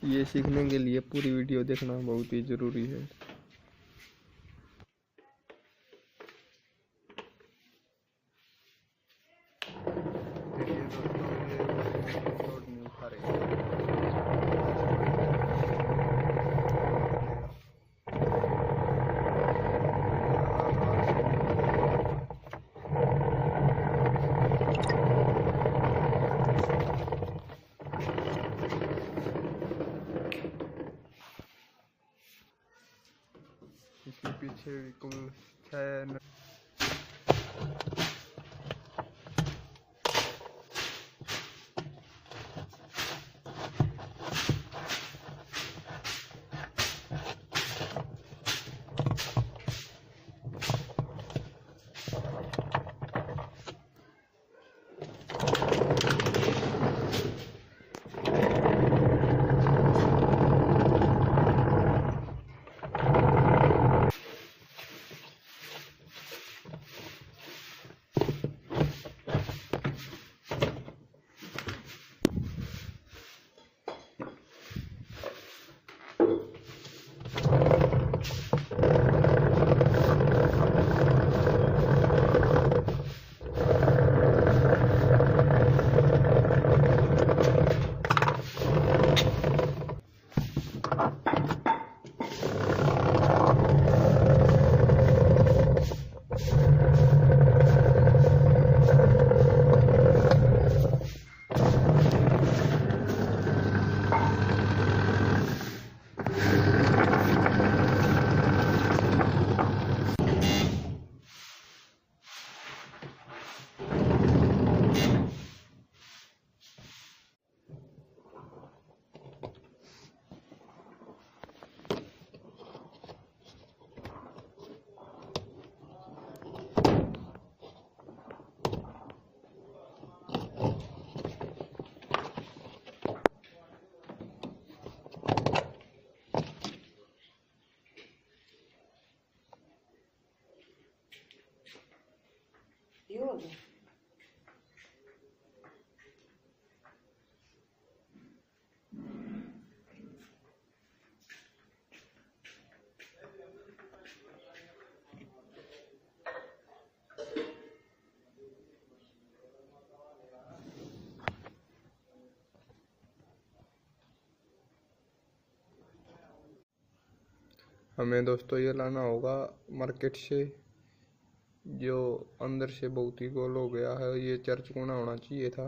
ये सीखने के लिए पूरी वीडियो देखना बहुत ही ज़रूरी है। देखिए दोस्तों, ये लोड नहीं उठा रहे। इसके पीछे भी कुल 6 İyi oldu. हमें दोस्तों ये लाना होगा मार्केट से, जो अंदर से बहुत ही गोल हो गया है। ये चर्च कोना होना चाहिए था।